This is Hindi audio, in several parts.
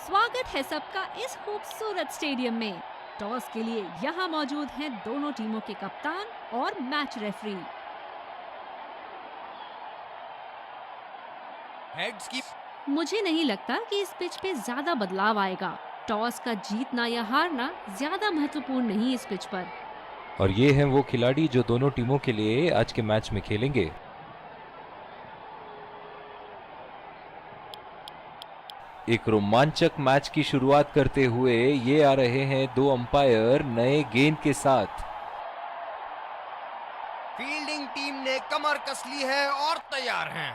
स्वागत है सबका इस खूबसूरत स्टेडियम में। टॉस के लिए यहाँ मौजूद हैं दोनों टीमों के कप्तान और मैच रेफरी। हेड्स की मुझे नहीं लगता कि इस पिच पे ज्यादा बदलाव आएगा। टॉस का जीतना या हारना ज्यादा महत्वपूर्ण नहीं इस पिच पर। और ये हैं वो खिलाड़ी जो दोनों टीमों के लिए आज के मैच में खेलेंगे। एक रोमांचक मैच की शुरुआत करते हुए ये आ रहे हैं दो अंपायर नए गेंद के साथ। फील्डिंग टीम ने कमर कस ली है और तैयार हैं।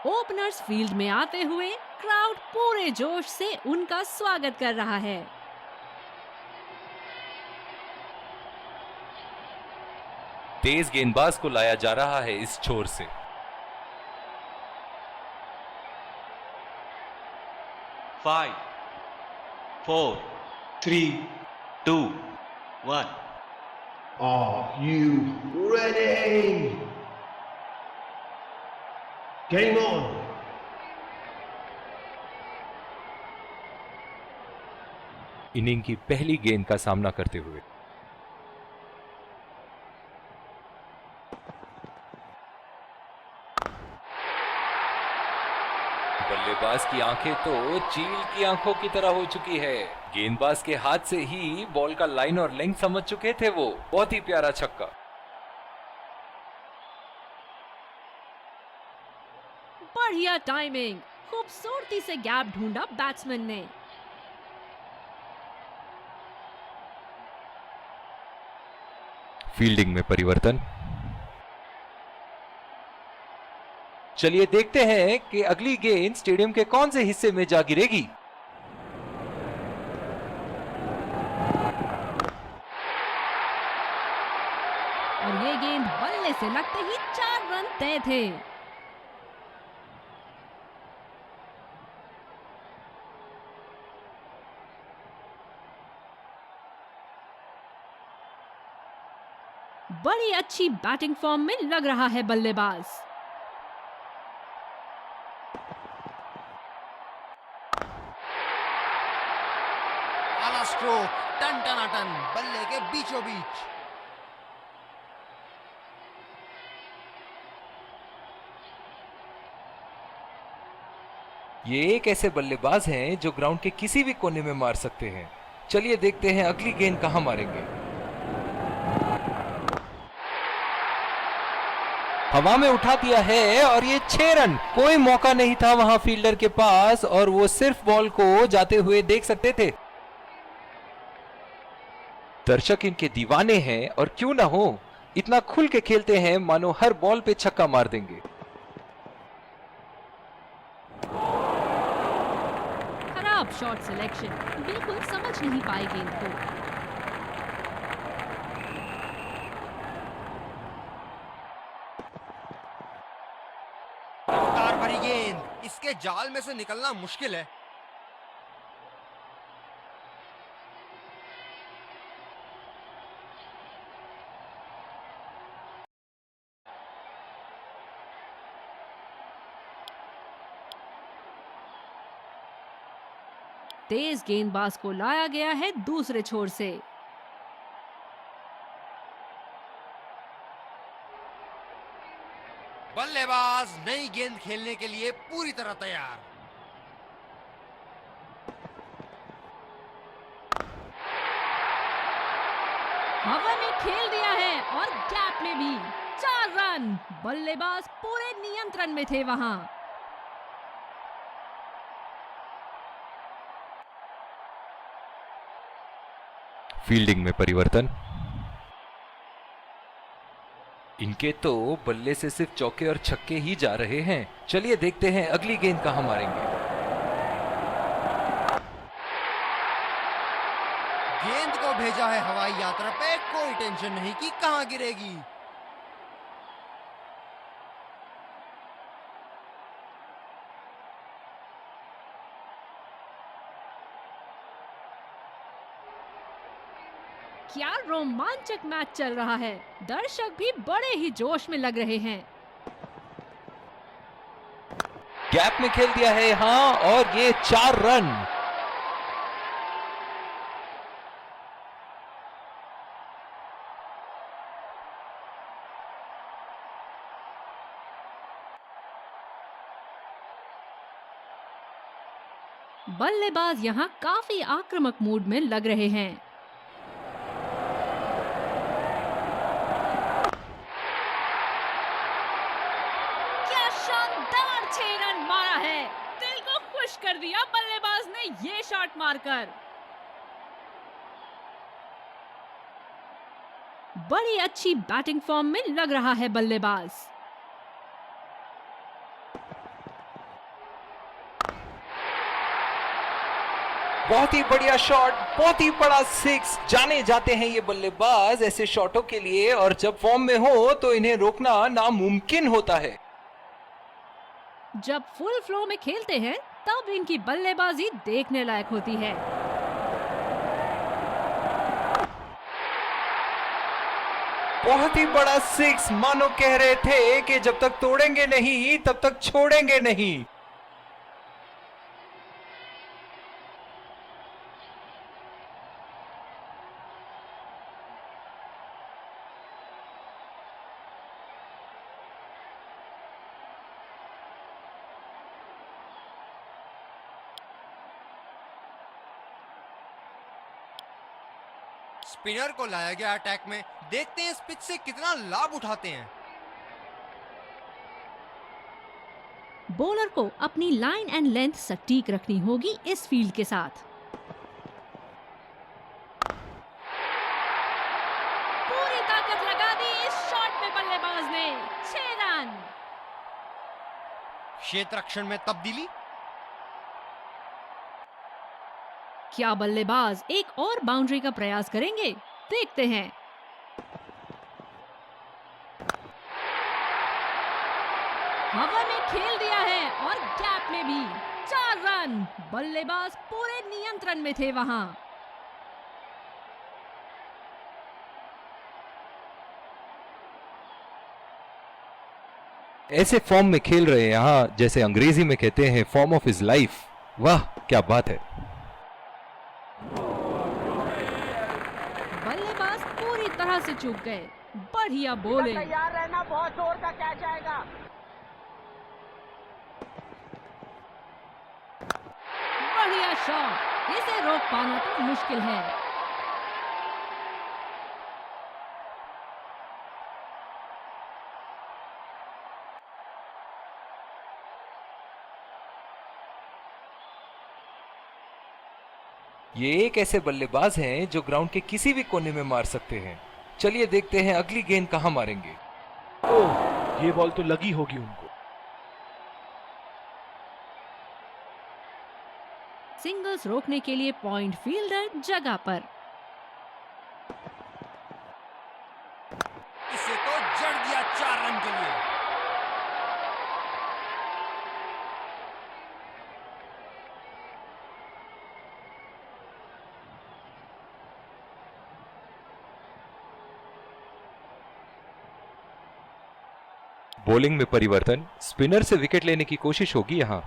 ओपनर्स फील्ड में आते हुए क्राउड पूरे जोश से उनका स्वागत कर रहा है। तेज गेंदबाज को लाया जा रहा है इस छोर से। Five, four, three, two, one. Are you ready? Game on. Inning की पहली गेंद का सामना करते हुए बल्लेबाज की आंखें तो चील की आंखों की तरह हो चुकी है। गेंदबाज के हाथ से ही बॉल का लाइन और लेंथ समझ चुके थे वो। बहुत ही प्यारा छक्का। बढ़िया टाइमिंग, खूबसूरती से गैप ढूंढा बैट्समैन ने। फील्डिंग में परिवर्तन। चलिए देखते हैं कि अगली गेंद स्टेडियम के कौन से हिस्से में जा गिरेगी। और ये गेंद बल्ले से लगते ही 4 रन तय थे। बड़ी अच्छी बैटिंग फॉर्म में लग रहा है बल्लेबाज। आला स्ट्रोक, टन टनाटन, बल्ले के बीचों बीच। ये एक ऐसे बल्लेबाज हैं जो ग्राउंड के किसी भी कोने में मार सकते हैं। चलिए देखते हैं अगली गेंद कहां मारेंगे। हवा में उठा दिया है और ये 6 रन। कोई मौका नहीं था वहां फील्डर के पास और वो सिर्फ बॉल को जाते हुए देख सकते थे। दर्शक इनके दीवाने हैं और क्यों ना हो, इतना खुल के खेलते हैं मानो हर बॉल पे छक्का मार देंगे। खराब शॉट सिलेक्शन, बिल्कुल समझ नहीं पाए गेंद को। रफ्तार भरी गेंद, इसके जाल में से निकलना मुश्किल है। तेज गेंदबाज को लाया गया है दूसरे छोर से। बल्लेबाज नई गेंद खेलने के लिए पूरी तरह तैयार। हवा में खेल दिया है और गैप में भी 4 रन। बल्लेबाज पूरे नियंत्रण में थे वहां। फील्डिंग में परिवर्तन। इनके तो बल्ले से सिर्फ चौके और छक्के ही जा रहे हैं। चलिए देखते हैं अगली गेंद कहां मारेंगे। गेंद को भेजा है हवाई यात्रा पे, कोई टेंशन नहीं कि कहां गिरेगी। क्या रोमांचक मैच चल रहा है। दर्शक भी बड़े ही जोश में लग रहे हैं। गैप में खेल दिया है यहाँ और ये 4 रन। बल्लेबाज यहाँ काफी आक्रामक मूड में लग रहे हैं। क्या शानदार 6 रन मारा है। दिल को खुश कर दिया बल्लेबाज ने ये शॉट मारकर। बड़ी अच्छी बैटिंग फॉर्म में लग रहा है बल्लेबाज। बहुत ही बढ़िया शॉट, बहुत ही बड़ा 6। जाने जाते हैं ये बल्लेबाज ऐसे शॉटों के लिए, और जब फॉर्म में हो तो इन्हें रोकना नामुमकिन होता है। जब फुल फ्लो में खेलते हैं तब इनकी बल्लेबाजी देखने लायक होती है। बहुत ही बड़ा 6, मानो कह रहे थे कि जब तक तोड़ेंगे नहीं तब तक छोड़ेंगे नहीं। स्पिनर को लाया गया अटैक में, देखते हैं इस पिच से कितना लाभ उठाते हैं। बॉलर को अपनी लाइन एंड लेंथ सटीक रखनी होगी इस फील्ड के साथ। पूरी ताकत लगा दी इस शॉट में बल्लेबाज ने। 6 रन। क्षेत्र रक्षण में तब्दीली। क्या बल्लेबाज एक और बाउंड्री का प्रयास करेंगे? देखते हैं। हवा में खेल दिया है और गैप में भी। 4 रन। बल्लेबाज पूरे नियंत्रण में थे वहां। ऐसे फॉर्म में खेल रहे हैं यहाँ, जैसे अंग्रेजी में कहते हैं फॉर्म ऑफ हिज लाइफ। वाह क्या बात है। बल्लेबाज पूरी तरह से चूक गए। बढ़िया बॉलिंग। तैयार रहना, बहुत जोर का कैच आएगा। बढ़िया शॉट। इसे रोक पाना तो मुश्किल है। ये एक ऐसे बल्लेबाज हैं जो ग्राउंड के किसी भी कोने में मार सकते हैं। चलिए देखते हैं अगली गेंद कहां मारेंगे। ओह, ये बॉल तो लगी होगी उनको। सिंगल्स रोकने के लिए पॉइंट फील्डर जगह पर। इसे तो जड़ दिया 4 रन के लिए। बॉलिंग में परिवर्तन, स्पिनर से विकेट लेने की कोशिश होगी यहां।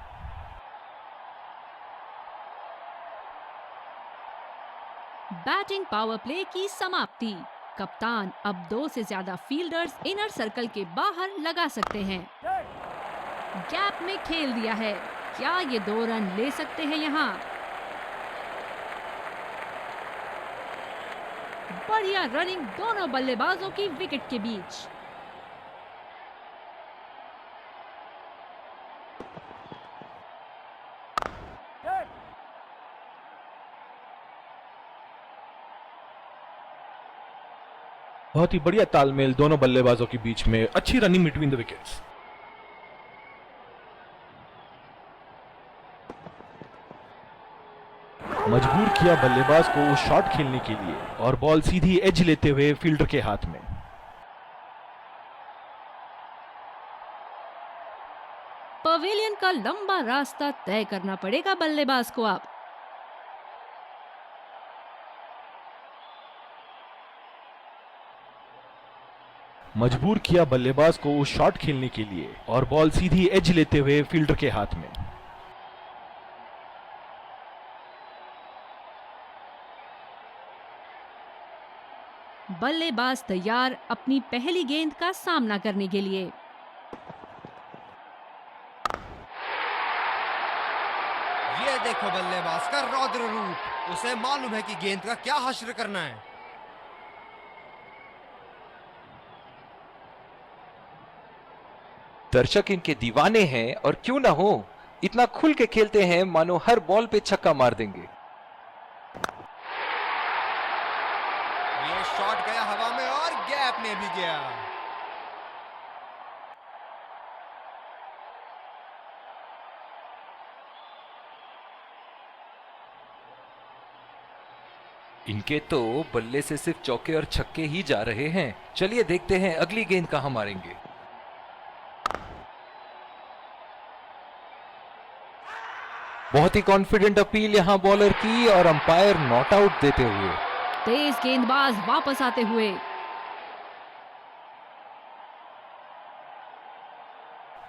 बैटिंग पावर प्ले की समाप्ति। कप्तान अब 2 से ज्यादा फील्डर्स इनर सर्कल के बाहर लगा सकते हैं। गैप में खेल दिया है। क्या ये 2 रन ले सकते हैं यहाँ? बढ़िया रनिंग दोनों बल्लेबाजों की विकेट के बीच। बहुत ही बढ़िया तालमेल दोनों बल्लेबाजों के बीच में। अच्छी रनिंग बिटवीन द विकेट्स। मजबूर किया बल्लेबाज को शॉट खेलने के लिए और बॉल सीधी एज लेते हुए फील्डर के हाथ में। पवेलियन का लंबा रास्ता तय करना पड़ेगा बल्लेबाज को अब। मजबूर किया बल्लेबाज को उस शॉट खेलने के लिए और बॉल सीधी एज लेते हुए फील्डर के हाथ में। बल्लेबाज तैयार अपनी पहली गेंद का सामना करने के लिए। ये देखो बल्लेबाज का रौद्र रूप, उसे मालूम है कि गेंद का क्या हश्र करना है। दर्शक इनके दीवाने हैं और क्यों ना हो, इतना खुल के खेलते हैं मानो हर बॉल पे छक्का मार देंगे। ये शॉट गया हवा में और गैप में भी गया। इनके तो बल्ले से सिर्फ चौके और छक्के ही जा रहे हैं। चलिए देखते हैं अगली गेंद कहां मारेंगे। बहुत ही कॉन्फिडेंट अपील यहां बॉलर की और अंपायर नॉट आउट देते हुए। तेज गेंदबाज वापस आते हुए।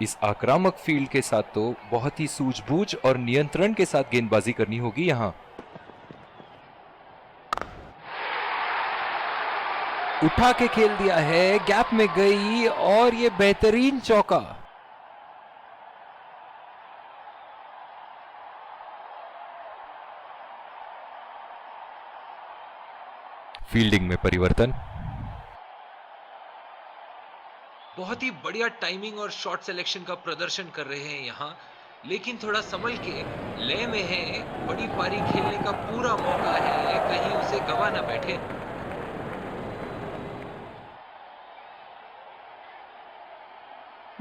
इस आक्रामक फील्ड के साथ तो बहुत ही सूझबूझ और नियंत्रण के साथ गेंदबाजी करनी होगी यहां। उठा के खेल दिया है, गैप में गई और ये बेहतरीन चौका। फील्डिंग में परिवर्तन। बहुत ही बढ़िया टाइमिंग और शॉट सिलेक्शन का प्रदर्शन कर रहे हैं यहां, लेकिन थोड़ा संभल के लय में है। बड़ी पारी खेलने का पूरा मौका है, कहीं उसे गवा ना बैठे।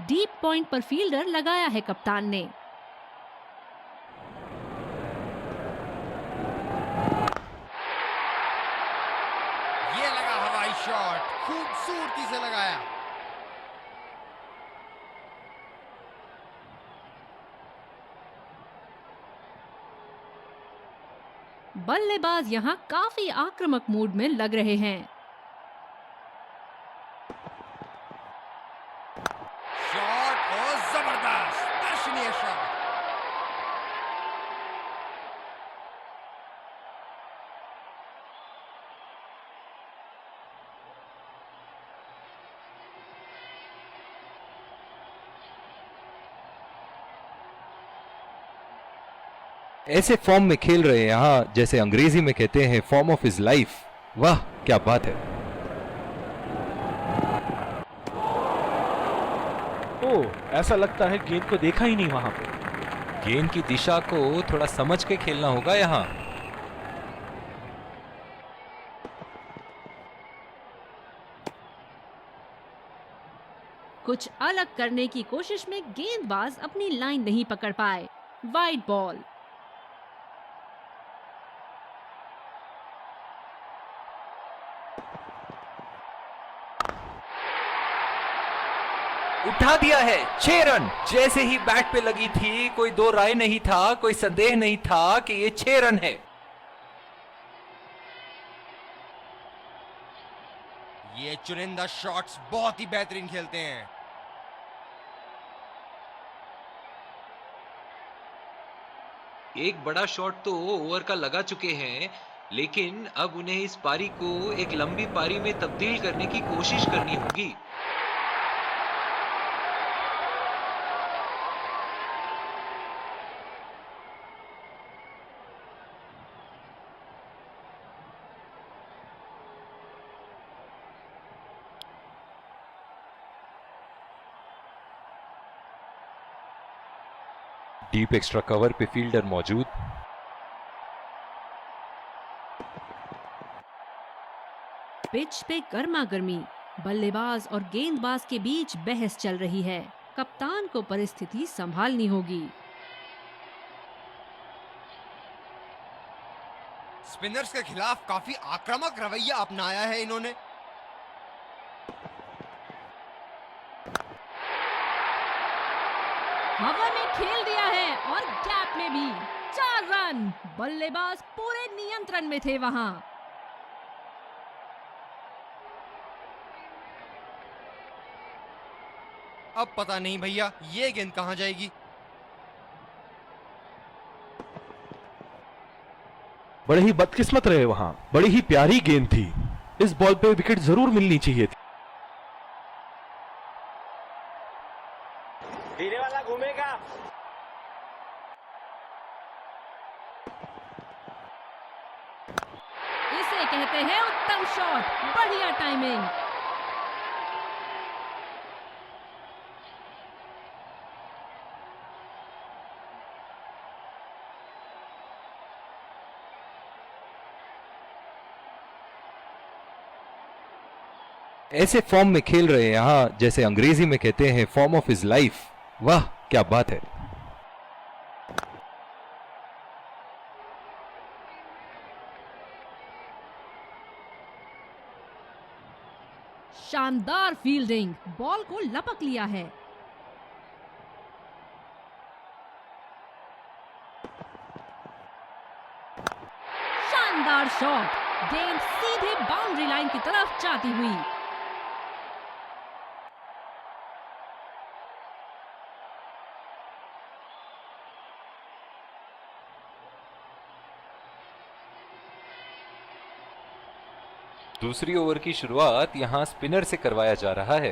डीप पॉइंट पर फील्डर लगाया है कप्तान ने। ये लगा हवाई शॉट, खूबसूरती से लगाया। बल्लेबाज यहां काफी आक्रामक मूड में लग रहे हैं। शॉट और जबरदस्त दर्शनीय शॉट। ऐसे फॉर्म में खेल रहे हैं यहां, जैसे अंग्रेजी में कहते हैं फॉर्म ऑफ हिज लाइफ। वाह क्या बात है। ओह, ऐसा लगता है गेंद को देखा ही नहीं वहां पे। गेंद की दिशा को थोड़ा समझ के खेलना होगा यहां। कुछ अलग करने की कोशिश में गेंदबाज अपनी लाइन नहीं पकड़ पाए। Wide ball. उठा दिया है, 6 रन। जैसे ही बैट पे लगी थी, कोई दो राय नहीं था, कोई संदेह नहीं था कि ये 6 रन है। ये चुनिंदा शॉट्स बहुत ही बेहतरीन खेलते हैं। एक बड़ा शॉट तो ओवर का लगा चुके हैं, लेकिन अब उन्हें इस पारी को एक लंबी पारी में तब्दील करने की कोशिश करनी होगी। डीप एक्स्ट्रा कवर पे फील्डर मौजूद। पिच पे गर्मा गर्मी। बल्लेबाज और गेंदबाज के बीच बहस चल रही है। कप्तान को परिस्थिति संभालनी होगी। स्पिनर्स के खिलाफ काफी आक्रामक रवैया अपनाया है इन्होंने। हवा में खेल दिया है और गैप में भी। 4 रन। बल्लेबाज पूरे नियंत्रण में थे वहां। अब पता नहीं भैया ये गेंद कहां जाएगी। बड़े ही बदकिस्मत रहे वहां, बड़ी ही प्यारी गेंद थी। इस बॉल पे विकेट जरूर मिलनी चाहिए थी। धीरे वाला घूमेगा। इसे कहते हैं उत्तम शॉट, बढ़िया टाइमिंग। ऐसे फॉर्म में खेल रहे हैं यहाँ, जैसे अंग्रेजी में कहते हैं फॉर्म ऑफ हिज लाइफ। वाह क्या बात है। शानदार फील्डिंग, बॉल को लपक लिया है। शानदार शॉट, गेंद सीधे बाउंड्री लाइन की तरफ जाती हुई। दूसरी ओवर की शुरुआत यहाँ स्पिनर से करवाया जा रहा है।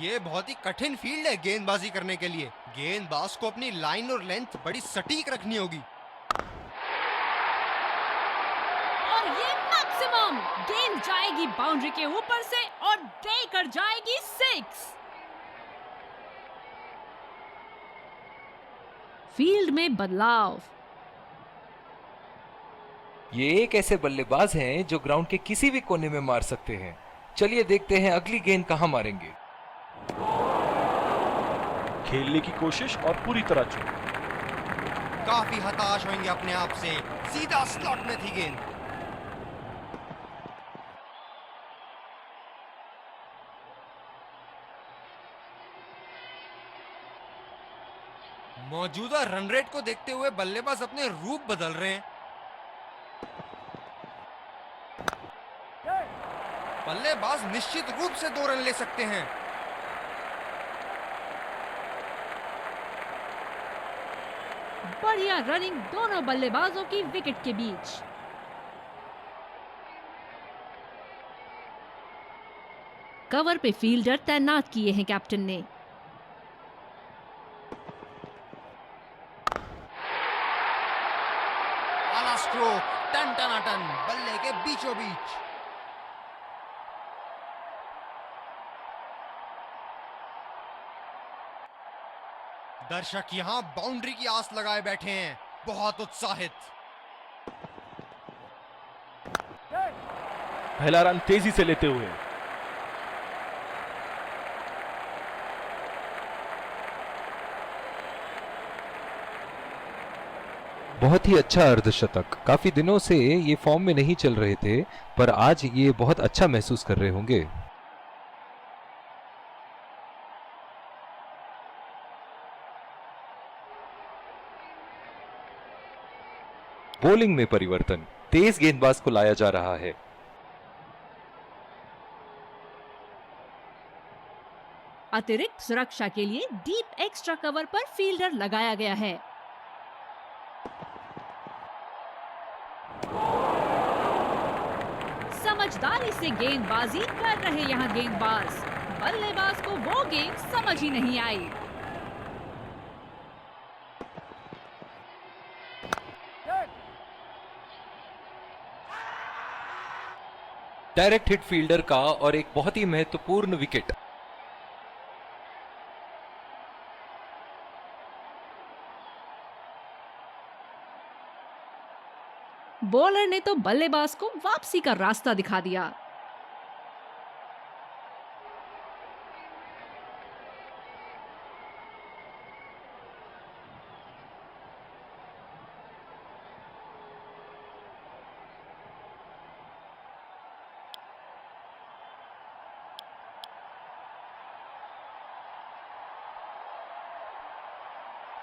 ये बहुत ही कठिन फील्ड है गेंदबाजी करने के लिए। गेंदबाज को अपनी लाइन और लेंथ बड़ी सटीक रखनी होगी। और ये मैक्सिमम, गेंद जाएगी बाउंड्री के ऊपर से और देकर जाएगी 6। फील्ड में बदलाव। ये एक ऐसे बल्लेबाज हैं जो ग्राउंड के किसी भी कोने में मार सकते हैं। चलिए देखते हैं अगली गेंद कहां मारेंगे। खेलने की कोशिश और पूरी तरह चूक। काफी हताश होंगे अपने आप से, सीधा स्लॉट में थी गेंद। मौजूदा रन रेट को देखते हुए बल्लेबाज अपने रूप बदल रहे हैं। बल्लेबाज निश्चित रूप से 2 रन ले सकते हैं। बढ़िया रनिंग दोनों बल्लेबाजों की विकेट के बीच। कवर पे फील्डर तैनात किए हैं कैप्टन ने। आला स्ट्रोक, टन टनाटन, बल्ले के बीचों बीच। दर्शक यहां बाउंड्री की आस लगाए बैठे हैं, बहुत उत्साहित। पहला रन तेजी से लेते हुए। बहुत ही अच्छा अर्धशतक। काफी दिनों से ये फॉर्म में नहीं चल रहे थे, पर आज ये बहुत अच्छा महसूस कर रहे होंगे। बॉलिंग में परिवर्तन, तेज गेंदबाज को लाया जा रहा है। अतिरिक्त सुरक्षा के लिए डीप एक्स्ट्रा कवर पर फील्डर लगाया गया है। समझदारी से गेंदबाजी कर रहे यहाँ गेंदबाज। बल्लेबाज को वो गेंद समझ ही नहीं आई। डायरेक्ट हिट फील्डर का और एक बहुत ही महत्वपूर्ण विकेट। बॉलर ने तो बल्लेबाज को वापसी का रास्ता दिखा दिया।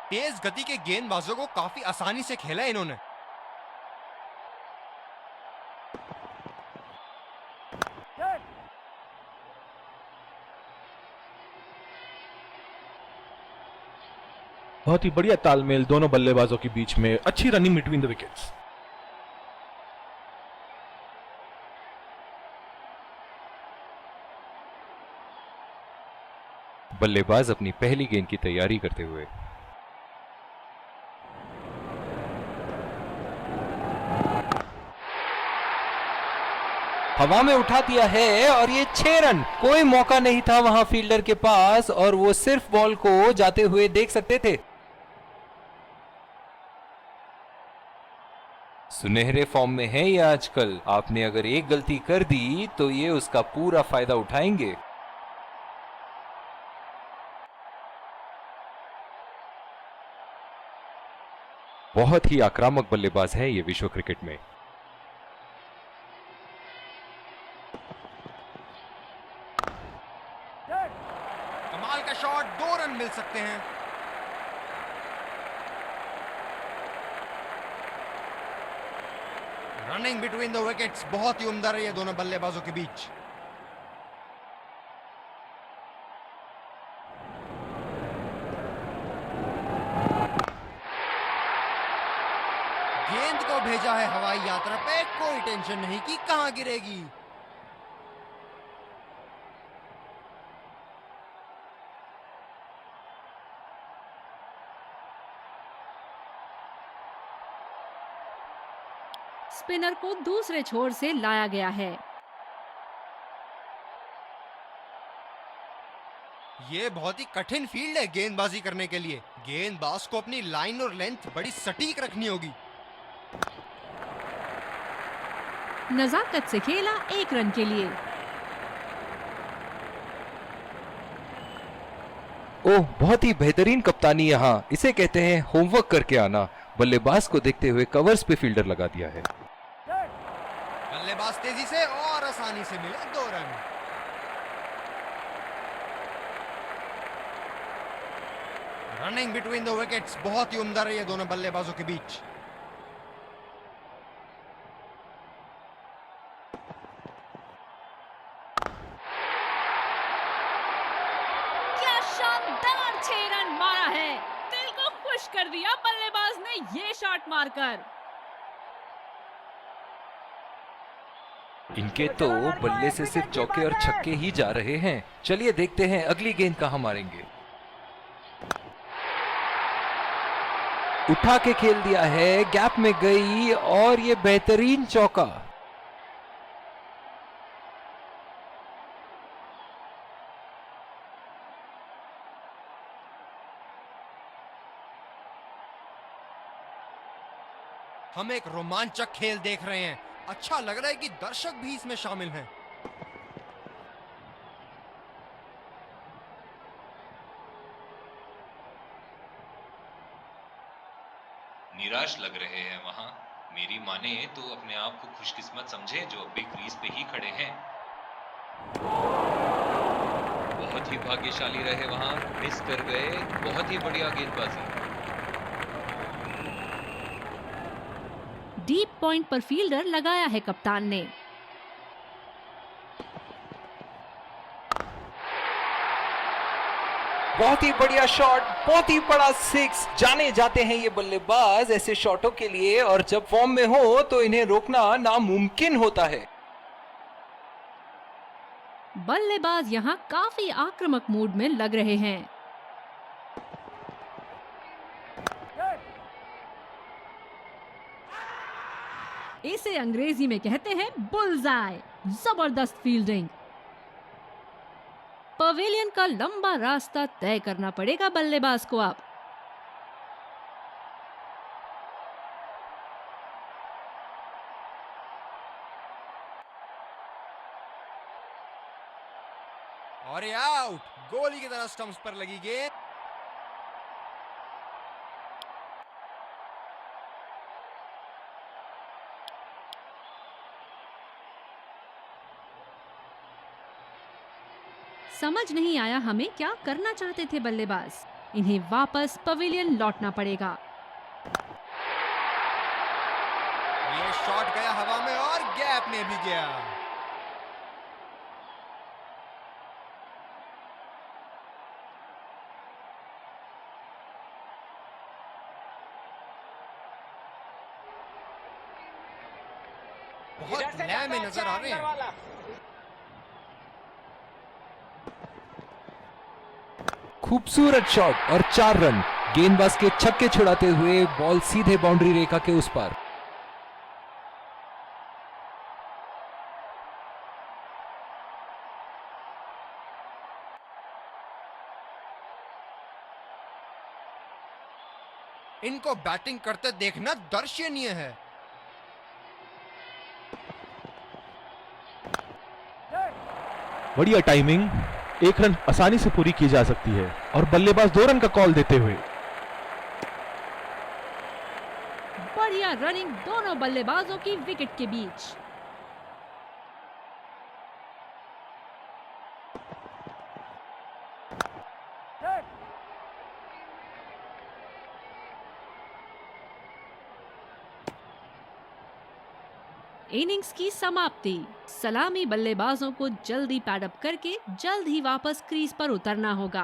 तेज गति के गेंदबाजों को काफी आसानी से खेला इन्होंने। बहुत ही बढ़िया तालमेल दोनों बल्लेबाजों के बीच में, अच्छी रनिंग बिटवीन द विकेट्स। बल्लेबाज अपनी पहली गेंद की तैयारी करते हुए। हवा में उठा दिया है और ये 6 रन। कोई मौका नहीं था वहां फील्डर के पास और वो सिर्फ बॉल को जाते हुए देख सकते थे। सुनहरे फॉर्म में है ये आजकल। आपने अगर एक गलती कर दी तो ये उसका पूरा फायदा उठाएंगे। बहुत ही आक्रामक बल्लेबाज है ये विश्व क्रिकेट में। कमाल का शॉट, 2 रन मिल सकते हैं। रनिंग बिटवीन द विकेट्स बहुत ही उम्दा रही है दोनों बल्लेबाजों के बीच। गेंद को भेजा है हवाई यात्रा पे, कोई टेंशन नहीं कि कहां गिरेगी। स्पिनर को दूसरे छोर से लाया गया है। ये बहुत ही कठिन फील्ड है गेंदबाजी करने के लिए। गेंदबाज को अपनी लाइन और लेंथ बड़ी सटीक रखनी होगी। नजाकत से खेला 1 रन के लिए। ओह, बहुत ही बेहतरीन कप्तानी यहाँ। इसे कहते हैं होमवर्क करके आना। बल्लेबाज को देखते हुए कवर्स पे फील्डर लगा दिया है। बल्लेबाज तेजी से और आसानी से मिले 2 run. Running between the wickets बहुत ही उम्दा रही है दोनों बल्लेबाजों के बीच। क्या शानदार 6 रन मारा है। दिल को खुश कर दिया बल्लेबाज ने ये शॉट मारकर। इनके तो बल्ले से सिर्फ चौके और छक्के ही जा रहे हैं। चलिए देखते हैं अगली गेंद कहां मारेंगे। उठा के खेल दिया है, गैप में गई और ये बेहतरीन चौका। हम एक रोमांचक खेल देख रहे हैं। अच्छा लग रहा है कि दर्शक भी इसमें शामिल हैं। निराश लग रहे हैं वहां। मेरी माने तो अपने आप को खुशकिस्मत समझे जो अभी क्रीज पे ही खड़े हैं। बहुत ही भाग्यशाली रहे वहां, मिस कर गए। बहुत ही बढ़िया गेंदबाजी। डीप पॉइंट पर फील्डर लगाया है कप्तान ने। बहुत ही बढ़िया शॉट, बहुत ही बड़ा 6। जाने जाते हैं ये बल्लेबाज ऐसे शॉटों के लिए, और जब फॉर्म में हो तो इन्हें रोकना नामुमकिन होता है। बल्लेबाज यहाँ काफी आक्रामक मूड में लग रहे हैं। इसे अंग्रेजी में कहते हैं बुल्सआई। जबरदस्त फील्डिंग। पवेलियन का लंबा रास्ता तय करना पड़ेगा बल्लेबाज को अब। और ये आउट। गोली की तरह स्टंप्स पर लगी गेंद। समझ नहीं आया हमें क्या करना चाहते थे बल्लेबाज। इन्हें वापस पवेलियन लौटना पड़ेगा। ये शॉट गया हवा में और गैप में भी गया। बहुत लय में नजर आ रहे हैं। खूबसूरत शॉट और 4 रन। गेंदबाज के छक्के छुड़ाते हुए बॉल सीधे बाउंड्री रेखा के उस पार। इनको बैटिंग करते देखना दर्शनीय है। बढ़िया टाइमिंग, 1 रन आसानी से पूरी की जा सकती है और बल्लेबाज 2 रन का कॉल देते हुए। बढ़िया रनिंग दोनों बल्लेबाजों की विकेट के बीच। इनिंग्स की समाप्ति। सलामी बल्लेबाजों को जल्दी पैडअप करके जल्द ही वापस क्रीज पर उतरना होगा।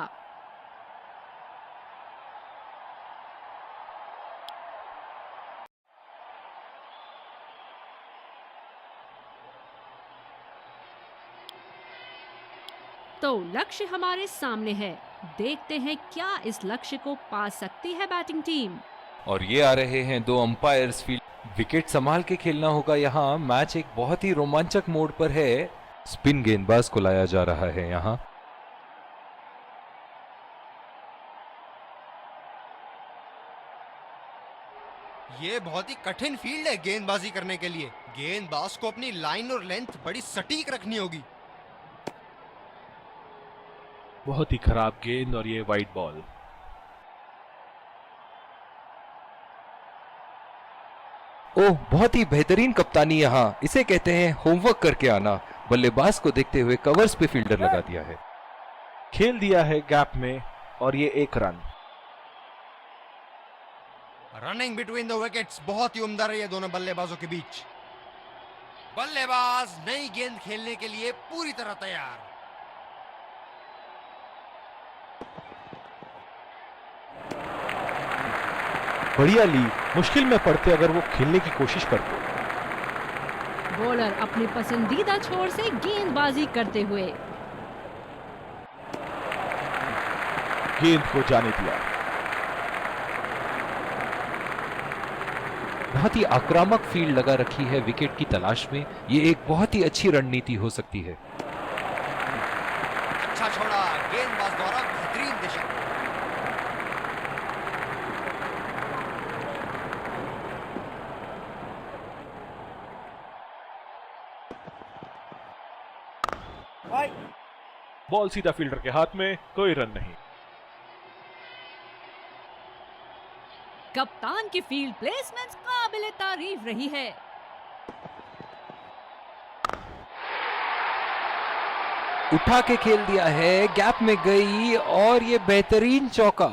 तो लक्ष्य हमारे सामने है। देखते हैं क्या इस लक्ष्य को पा सकती है बैटिंग टीम। और ये आ रहे हैं 2 अंपायर्स फील्ड। विकेट संभाल के खेलना होगा यहाँ। मैच एक बहुत ही रोमांचक मोड पर है। स्पिन गेंदबाज को लाया जा रहा है यहाँ। ये बहुत ही कठिन फील्ड है गेंदबाजी करने के लिए। गेंदबाज को अपनी लाइन और लेंथ बड़ी सटीक रखनी होगी। बहुत ही खराब गेंद और ये वाइड बॉल। ओह, बहुत ही बेहतरीन कप्तानी यहाँ। इसे कहते हैं होमवर्क करके आना। बल्लेबाज को देखते हुए कवर्स पे फील्डर लगा दिया है। खेल दिया है गैप में और ये 1 run. Running between the wickets बहुत ही उम्दा रही है दोनों बल्लेबाजों के बीच। बल्लेबाज नई गेंद खेलने के लिए पूरी तरह तैयार। बढ़िया ली, मुश्किल में पड़ते अगर वो खेलने की कोशिश करते। बॉलर अपने पसंदीदा छोर से गेंदबाजी करते हुए गेंद को जाने दिया। बहुत ही आक्रामक फील्ड लगा रखी है विकेट की तलाश में। ये एक बहुत ही अच्छी रणनीति हो सकती है। अच्छा छोड़ा, गेंदबाज द्वारा बेहतरीन दिशा। बॉल सीधा फील्डर के हाथ में, कोई रन नहीं। कप्तान की फील्ड प्लेसमेंट काबिले तारीफ रही है। उठा के खेल दिया है, गैप में गई और ये बेहतरीन चौका।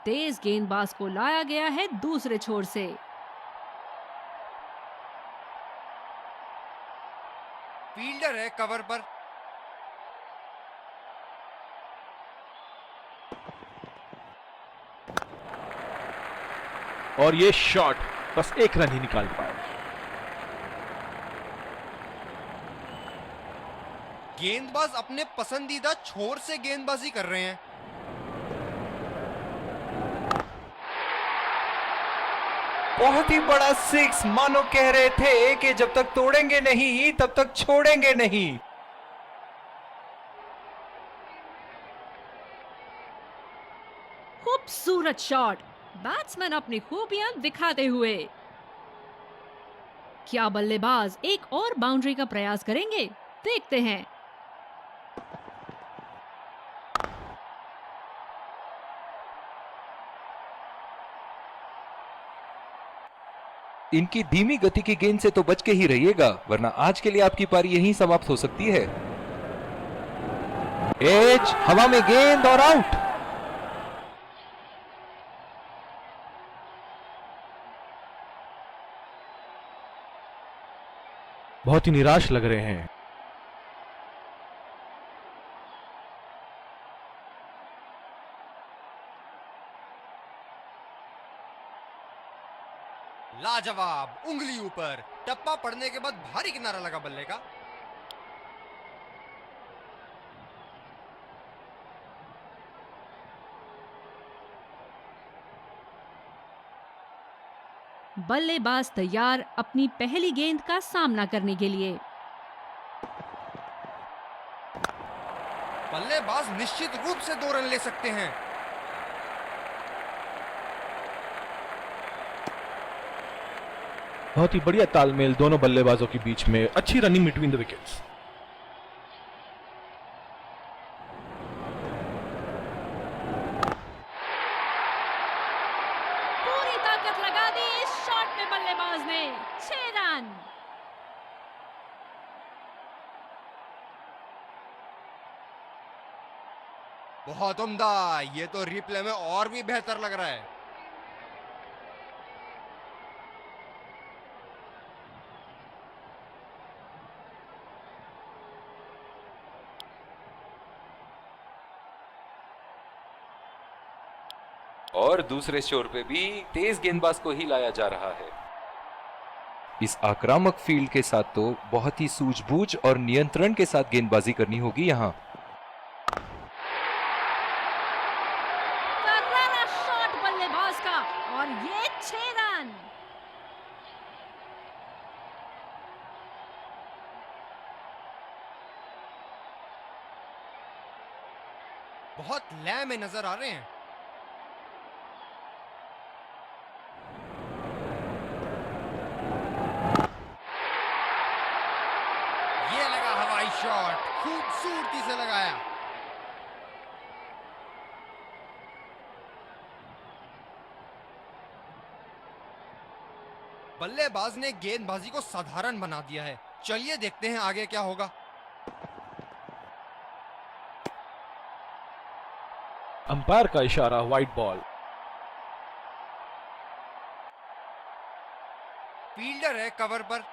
तेज गेंदबाज को लाया गया है दूसरे छोर से। फील्डर है कवर पर। और ये शॉट बस 1 रन ही निकाल पाए। गेंदबाज अपने पसंदीदा छोर से गेंदबाजी कर रहे हैं। बहुत ही बड़ा 6। मानो कह रहे थे कि जब तक तोड़ेंगे नहीं तब तक छोड़ेंगे नहीं। खूबसूरत शॉट, बैट्समैन अपनी खूबियां दिखाते हुए। क्या बल्लेबाज एक और बाउंड्री का प्रयास करेंगे? देखते हैं। इनकी धीमी गति की गेंद से तो बच के ही रहिएगा, वरना आज के लिए आपकी पारी यहीं समाप्त हो सकती है। एज, हवा में गेंद और आउट। बहुत ही निराश लग रहे हैं। लाजवाब, उंगली ऊपर, टप्पा पड़ने के बाद भारी किनारा लगा बल्ले का। बल्लेबाज तैयार अपनी पहली गेंद का सामना करने के लिए। बल्लेबाज निश्चित रूप से 2 रन ले सकते हैं। बहुत ही बढ़िया तालमेल दोनों बल्लेबाजों के बीच में, अच्छी रनिंग बिटवीन द विकेट्स। पूरी ताकत लगा दी इस शॉट में बल्लेबाज ने। 6 रन। बहुत उम्दा, ये तो रिप्ले में और भी बेहतर लग रहा है। और दूसरे छोर पे भी तेज गेंदबाज को ही लाया जा रहा है। इस आक्रामक फील्ड के साथ तो बहुत ही सूझबूझ और नियंत्रण के साथ गेंदबाजी करनी होगी यहाँ। करारा शॉट बल्लेबाज का और ये 6 रन। बहुत लय में नजर आ रहे हैं। ये लगा हवाई शॉट, खूबसूरती से लगाया। बल्लेबाज ने गेंदबाजी को साधारण बना दिया है। चलिए देखते हैं आगे क्या होगा। अंपायर का इशारा, वाइड बॉल। फील्डर है कवर पर।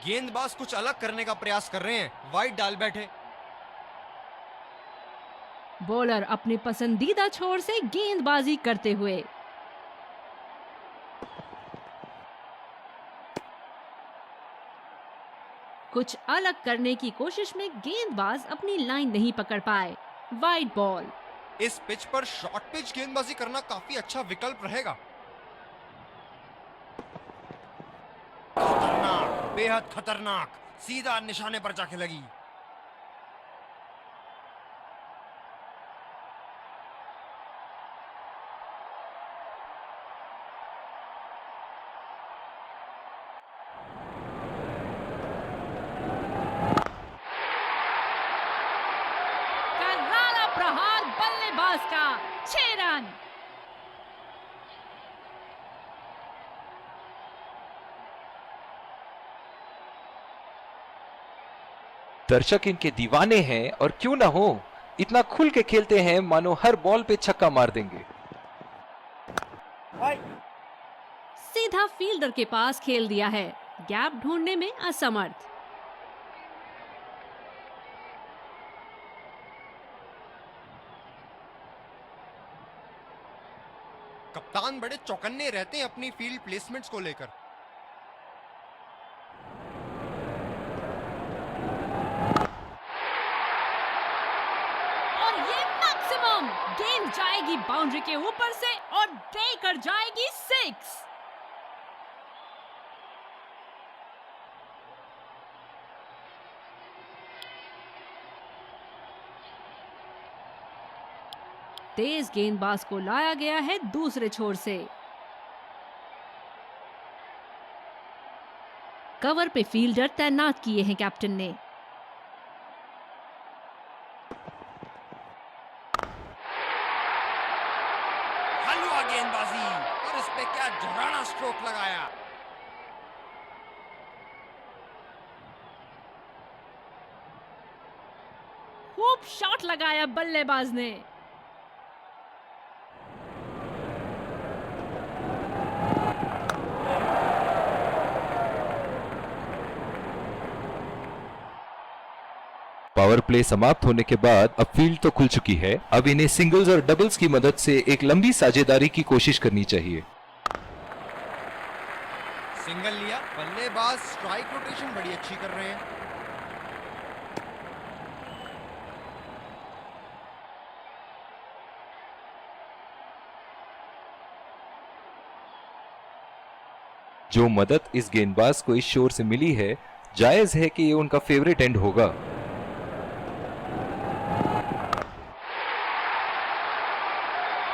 गेंदबाज कुछ अलग करने का प्रयास कर रहे हैं, वाइड डाल बैठे। बॉलर अपने पसंदीदा छोर से गेंदबाजी करते हुए। कुछ अलग करने की कोशिश में गेंदबाज अपनी लाइन नहीं पकड़ पाए। Wide ball. इस पिच पर शॉर्ट पिच गेंदबाजी करना काफी अच्छा विकल्प रहेगा। खतरनाक, बेहद खतरनाक, सीधा निशाने पर जाके लगी। करारा प्रहार बल्लेबाज का। 6 रन। दर्शक इनके दीवाने हैं और क्यों ना हो, इतना खुल के खेलते हैं मानो हर बॉल पे छक्का मार देंगे। सीधा फील्डर के पास खेल दिया है, गैप ढूंढने में असमर्थ। कप्तान बड़े चौकन्ने रहते हैं अपनी फील्ड प्लेसमेंट्स को लेकर। और ये मैक्सिमम। गेंद जाएगी बाउंड्री के ऊपर से और देकर जाएगी 6। तेज गेंदबाज को लाया गया है दूसरे छोर से। कवर पे फील्डर तैनात किए हैं कैप्टन ने। हलवा गेंदबाजी, और इस पे क्या झराना स्ट्रोक लगाया। खूब शॉट लगाया बल्लेबाज ने। पावर प्ले समाप्त होने के बाद अब फील्ड तो खुल चुकी है, अब इन्हें सिंगल्स और डबल्स की मदद से एक लंबी साझेदारी की कोशिश करनी चाहिए। सिंगल लिया, बल्लेबाज स्ट्राइक रोटेशन बड़ी अच्छी कर रहे हैं। जो मदद इस गेंदबाज को इस शोर से मिली है, जायज है कि ये उनका फेवरेट एंड होगा।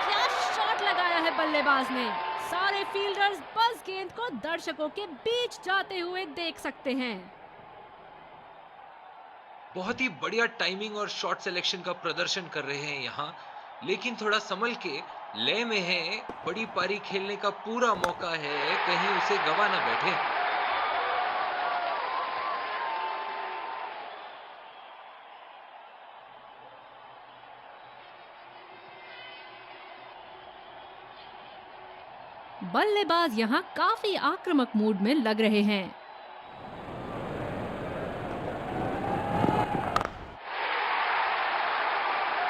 क्या शॉट लगाया है बल्लेबाज ने। सारे फील्डर्स बस गेंद को दर्शकों के बीच जाते हुए देख सकते हैं। बहुत ही बढ़िया टाइमिंग और शॉट सिलेक्शन का प्रदर्शन कर रहे हैं यहाँ, लेकिन थोड़ा संभल के, लय में है, बड़ी पारी खेलने का पूरा मौका है, कहीं उसे गवा ना बैठे। बल्लेबाज यहाँ काफी आक्रामक मूड में लग रहे हैं।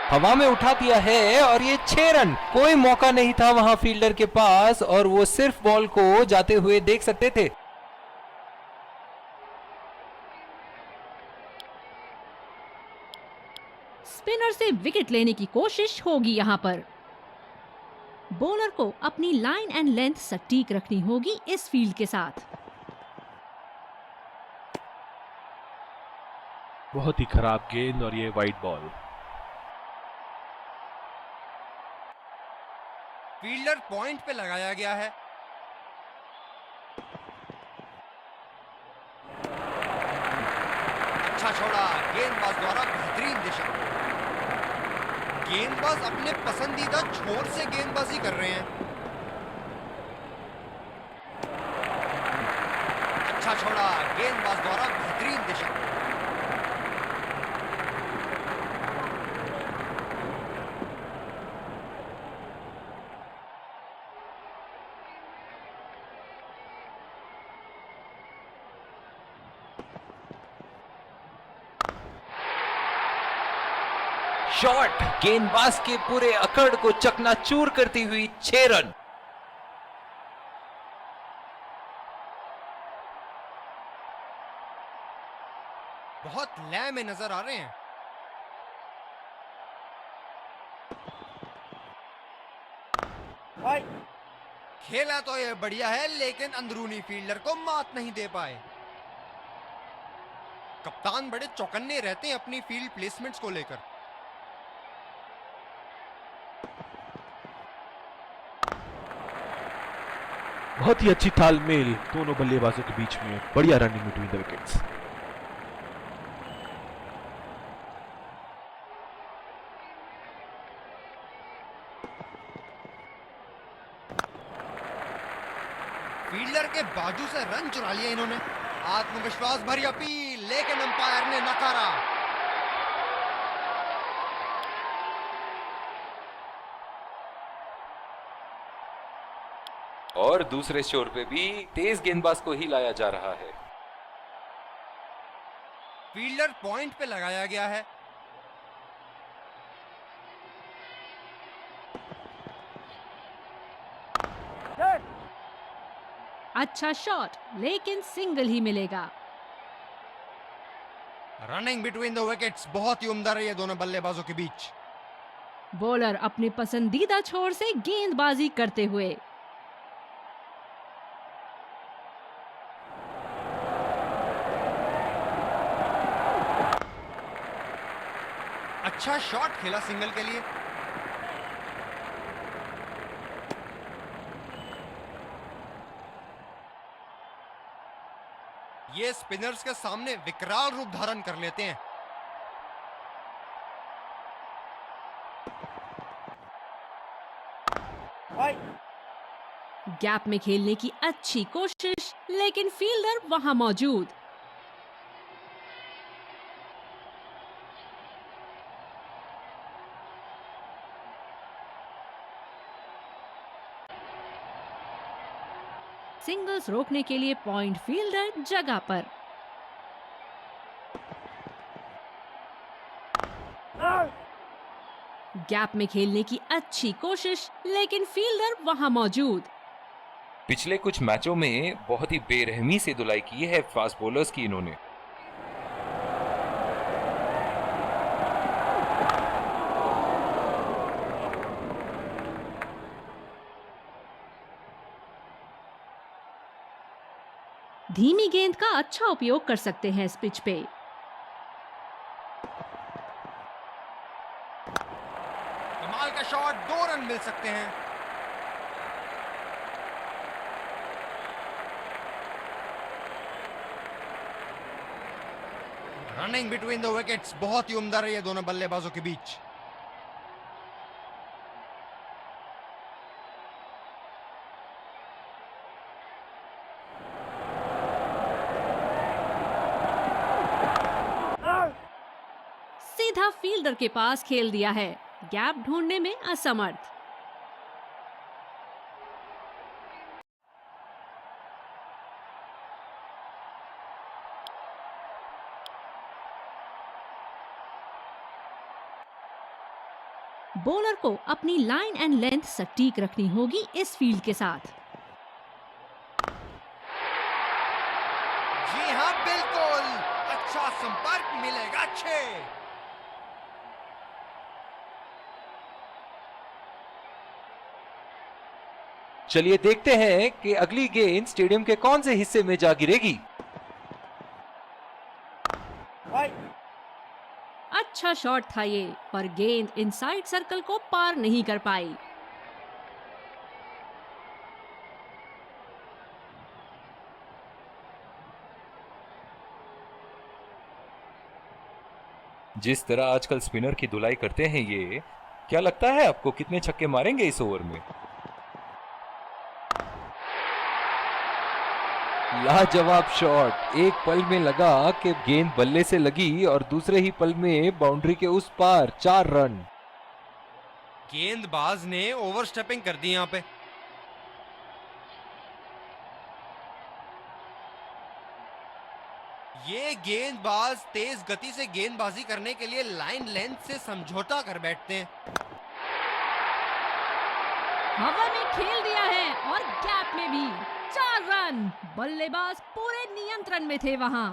हवा में उठा दिया है और ये 6 रन। कोई मौका नहीं था वहां फील्डर के पास और वो सिर्फ बॉल को जाते हुए देख सकते थे। स्पिनर से विकेट लेने की कोशिश होगी यहाँ पर। बॉलर को अपनी लाइन एंड लेंथ सटीक रखनी होगी इस फील्ड के साथ। बहुत ही खराब गेंद और ये वाइड बॉल। फील्डर पॉइंट पे लगाया गया है। अच्छा छोड़ा, गेंदबाज द्वारा बेहतरीन दिशा। गेंदबाज अपने पसंदीदा छोर से गेंदबाजी कर रहे हैं। अच्छा छोड़ा, गेंदबाज द्वारा बेहतरीन दिशा। शॉट गेंदबाज के पूरे अकड़ को चकनाचूर करती हुई 6 रन। बहुत लय में नजर आ रहे हैं। खेला तो ये बढ़िया है, लेकिन अंदरूनी फील्डर को मात नहीं दे पाए। कप्तान बड़े चौकन्ने रहते हैं अपनी फील्ड प्लेसमेंट्स को लेकर। बहुत ही अच्छी तालमेल दोनों बल्लेबाजों के बीच में। बढ़िया running between the wickets. Fielder के बाजू से रन चुरा लिए इन्होंने। आत्मविश्वास भरी अपील, लेकिन अंपायर ने नकारा। और दूसरे शोर पे भी तेज गेंदबाज को ही लाया जा रहा है। फील्डर पॉइंट पे लगाया गया है। अच्छा शॉट, लेकिन सिंगल ही मिलेगा। रनिंग बिटवीन द विकेट्स बहुत ही उम्दा रही है दोनों बल्लेबाजों के बीच। बॉलर अपने पसंदीदा छोर से गेंदबाजी करते हुए। अच्छा शॉट खेला सिंगल के लिए। ये स्पिनर्स के सामने विकराल रूप धारण कर लेते हैं। गैप में खेलने की अच्छी कोशिश, लेकिन फील्डर वहां मौजूद। सिंगल्स रोकने के लिए पॉइंट फील्डर जगह पर। गैप में खेलने की अच्छी कोशिश, लेकिन फील्डर वहां मौजूद। पिछले कुछ मैचों में बहुत ही बेरहमी से धुलाई की है फास्ट बॉलर्स की इन्होंने। धीमी गेंद का अच्छा उपयोग कर सकते हैं इस पिच पे। कमाल का शॉट, 2 रन मिल सकते हैं। रनिंग बिटवीन द विकेट्स बहुत ही उम्दा रही है दोनों बल्लेबाजों के बीच। सीधा फील्डर के पास खेल दिया है, गैप ढूंढने में असमर्थ। बॉलर को अपनी लाइन एंड लेंथ सटीक रखनी होगी इस फील्ड के साथ। जी हाँ, बिल्कुल अच्छा संपर्क मिलेगा। अच्छे चलिए देखते हैं कि अगली गेंद स्टेडियम के कौन से हिस्से में जा गिरेगी। अच्छा शॉट था ये, पर गेंद इनसाइड सर्कल को पार नहीं कर पाई। जिस तरह आजकल स्पिनर की धुलाई करते हैं ये, क्या लगता है आपको कितने छक्के मारेंगे इस ओवर में? लाजवाब शॉट, एक पल में लगा कि गेंद बल्ले से लगी और दूसरे ही पल में बाउंड्री के उस पार 4 रन। गेंदबाज ने ओवरस्टेपिंग कर दी यहाँ पे। ये गेंदबाज तेज गति से गेंदबाजी करने के लिए लाइन लेंथ से समझौता कर बैठते हैं। हवा में खेल दिया है और गैप में भी 4 रन। बल्लेबाज पूरे नियंत्रण में थे वहां।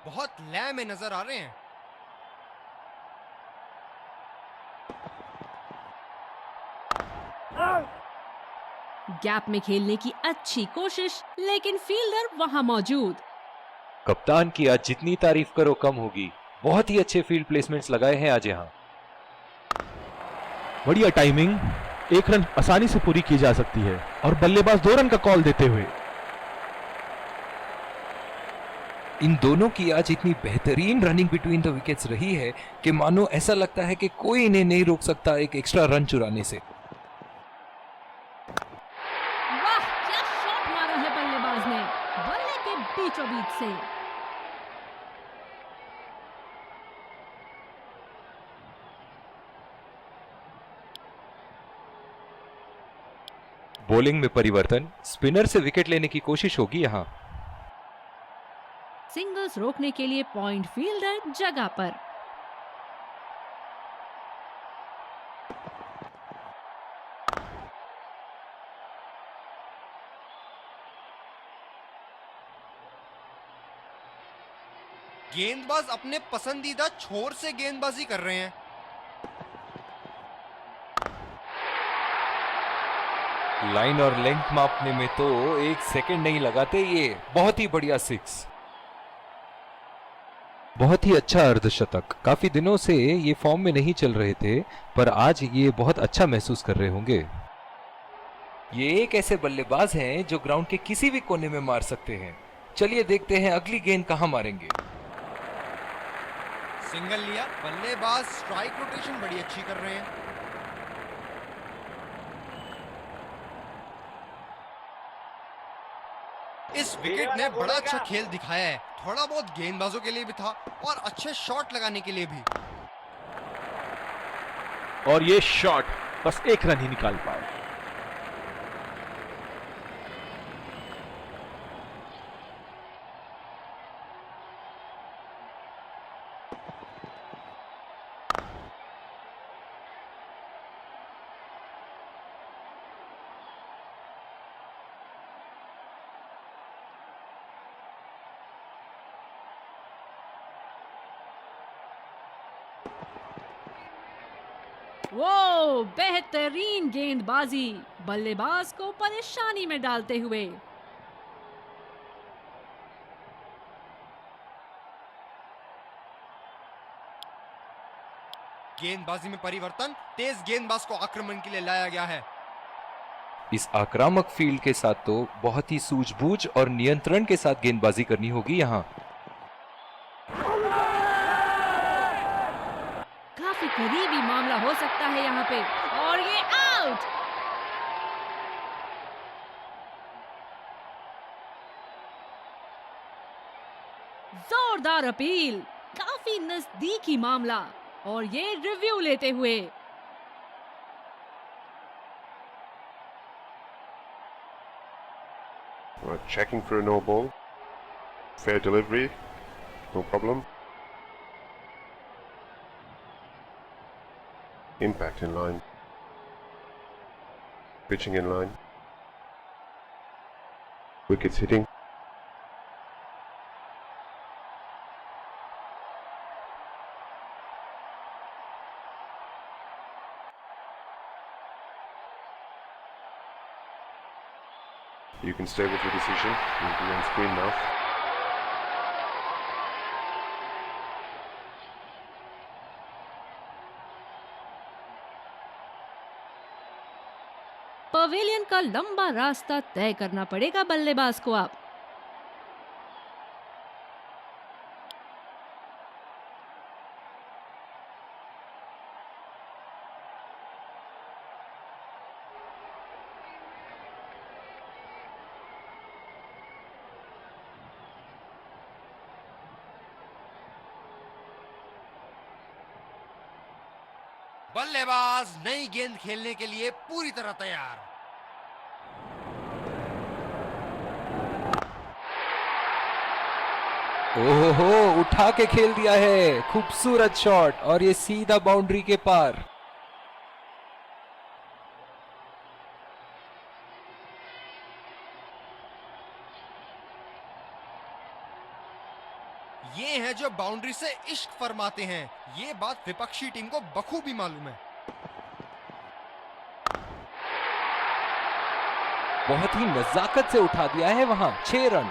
बहुत लय में नजर आ रहे हैं। गैप में खेलने की अच्छी कोशिश, लेकिन फील्डर वहां मौजूद। कप्तान की आज जितनी तारीफ करो कम होगी। बहुत ही अच्छे फील्ड प्लेसमेंट्स लगाए हैं आज यहाँ। बढ़िया टाइमिंग, 1 रन आसानी से पूरी की जा सकती है और बल्लेबाज 2 रन का कॉल देते हुए। इन दोनों की आज इतनी बेहतरीन रनिंग बिटवीन द विकेट्स रही है कि मानो ऐसा लगता है कि कोई इन्हें नहीं रोक सकता एक एक्स्ट्रा रन चुराने से। वाह, क्या शॉट मारा है बल्लेबाज ने, बल्ले के बीचों बीच से। बॉलिंग में परिवर्तन, स्पिनर से विकेट लेने की कोशिश होगी यहाँ। सिंगल्स रोकने के लिए पॉइंट फील्डर जगह पर। गेंदबाज अपने पसंदीदा छोर से गेंदबाजी कर रहे हैं। लाइन और लेंथ मापने में तो 1 सेकंड नहीं लगाते ये। बहुत ही बढ़िया 6, बहुत ही अच्छा अर्धशतक। काफी दिनों से ये फॉर्म में नहीं चल रहे थे, पर आज ये बहुत अच्छा महसूस कर रहे होंगे। ये एक ऐसे बल्लेबाज हैं जो ग्राउंड के किसी भी कोने में मार सकते हैं। चलिए देखते हैं अगली गेंद कहां मारेंगे। सिंगल लिया, बल्लेबाज स्ट्राइक रोटेशन बड़ी अच्छी कर रहे हैं। इस विकेट ने बड़ा अच्छा खेल दिखाया है, थोड़ा बहुत गेंदबाजों के लिए भी था और अच्छे शॉट लगाने के लिए भी। और ये शॉट बस 1 रन ही निकाल पाए। वो बेहतरीन गेंदबाजी बल्लेबाज को परेशानी में डालते हुए। गेंदबाजी में परिवर्तन, तेज गेंदबाज को आक्रमण के लिए लाया गया है। इस आक्रामक फील्ड के साथ तो बहुत ही सूझबूझ और नियंत्रण के साथ गेंदबाजी करनी होगी यहाँ। काफी करीबी मामला हो सकता है यहाँ पे, और ये आउट। जोरदार अपील, काफी नजदीकी मामला, और ये रिव्यू लेते हुए। We're checking for a no ball. Fair delivery, no problem. Impact in line. Pitching in line. Wickets hitting. You can stay with your decision. You'll be on screen now. Pavilion का लंबा रास्ता तय करना पड़ेगा बल्लेबाज को अब। बल्लेबाज नई गेंद खेलने के लिए पूरी तरह तैयार। ओहो, उठा के खेल दिया है, खूबसूरत शॉट, और ये सीधा बाउंड्री के पार। ये हैं जो बाउंड्री से इश्क फरमाते हैं। ये बात विपक्षी टीम को बखूबी मालूम है। बहुत ही नजाकत से उठा दिया है वहां। 6 रन।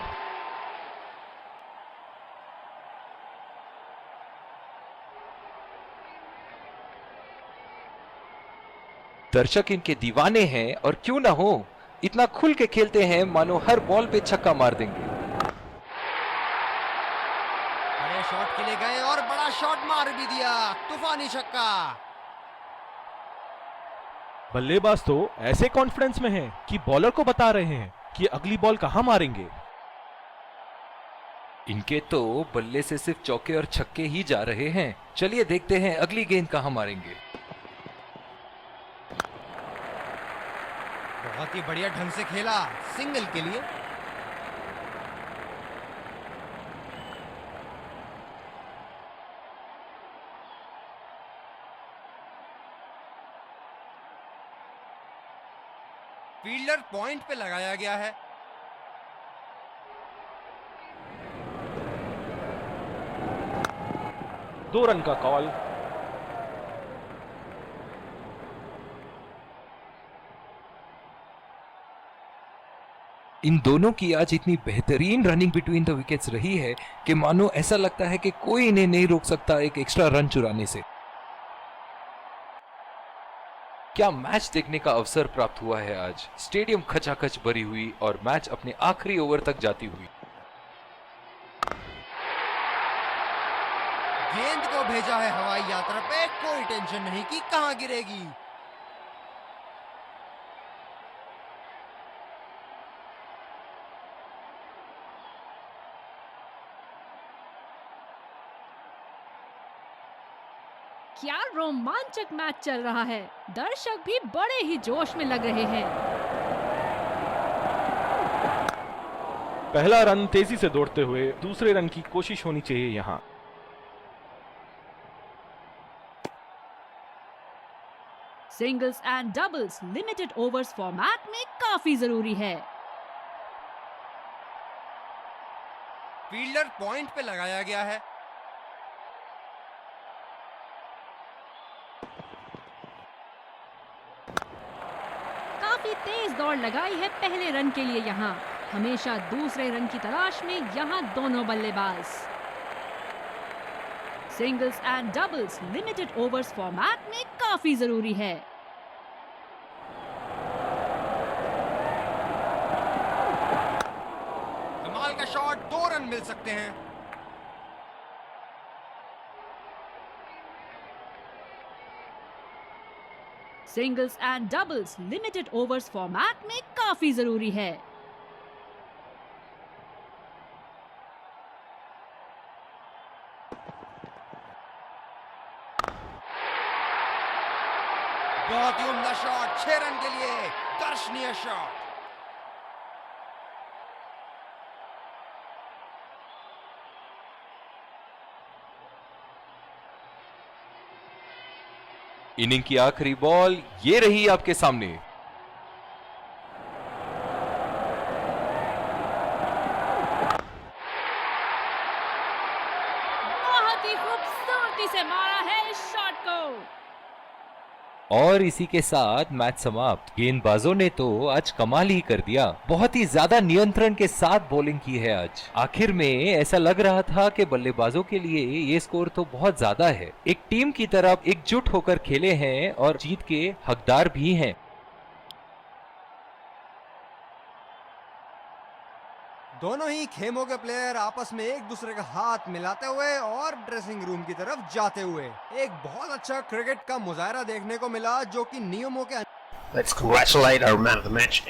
दर्शक इनके दीवाने हैं, और क्यों ना हो, इतना खुल के खेलते हैं मानो हर बॉल पे छक्का मार देंगे। बड़े शॉट के लिए गए और बड़ा शॉट मार भी दिया, तूफानी छक्का। बल्लेबाज तो ऐसे कॉन्फिडेंस में हैं कि बॉलर को बता रहे हैं कि अगली बॉल कहां मारेंगे। इनके तो बल्ले से सिर्फ चौके और छक्के ही जा रहे हैं। चलिए देखते हैं अगली गेंद कहां मारेंगे। बहुत ही बढ़िया ढंग से खेला, सिंगल के लिए। फील्डर पॉइंट पे लगाया गया है। दो रन का कॉल। इन दोनों की आज इतनी बेहतरीन रनिंग बिटवीन द विकेट्स रही है कि मानो ऐसा लगता है कि कोई इन्हें नहीं रोक सकता एक एक्स्ट्रा रन चुराने से। क्या मैच देखने का अवसर प्राप्त हुआ है आज। स्टेडियम खचाखच भरी हुई और मैच अपने आखिरी ओवर तक जाती हुई। गेंद को भेजा है हवाई यात्रा पे, कोई टेंशन नहीं कि कहां गिरेगी। क्या रोमांचक मैच चल रहा है। दर्शक भी बड़े ही जोश में लग रहे हैं। पहला रन तेजी से दौड़ते हुए दूसरे रन की कोशिश होनी चाहिए यहां। Singles and doubles limited overs format में काफी जरूरी है। फील्डर पॉइंट पे लगाया गया है। तेज दौड़ लगाई है पहले रन के लिए यहाँ। हमेशा दूसरे रन की तलाश में यहाँ दोनों बल्लेबाज। Singles and doubles limited overs format में काफी जरूरी है। कमाल का शॉट, 2 रन मिल सकते हैं। Singles and doubles limited overs format में काफी जरूरी है। बहुत ही उम्दा शॉट, 6 रन के लिए दर्शनीय शॉट। इनिंग की आखिरी बॉल ये रही आपके सामने। बहुत ही खूबसूरती से मारा है इस शॉट को। और इसी के साथ मैच समाप्त। गेंदबाजों ने तो आज कमाल ही कर दिया। बहुत ही ज्यादा नियंत्रण के साथ बॉलिंग की है आज। आखिर में ऐसा लग रहा था कि बल्लेबाजों के लिए ये स्कोर तो बहुत ज्यादा है। एक टीम की तरफ एकजुट होकर खेले हैं और जीत के हकदार भी हैं। दोनों ही खेमों के प्लेयर आपस में एक दूसरे का हाथ मिलाते हुए और ड्रेसिंग रूम की तरफ जाते हुए एक बहुत अच्छा क्रिकेट का मुजाहरा देखने को मिला, जो कि नियमों के Let's congratulate our man of the match.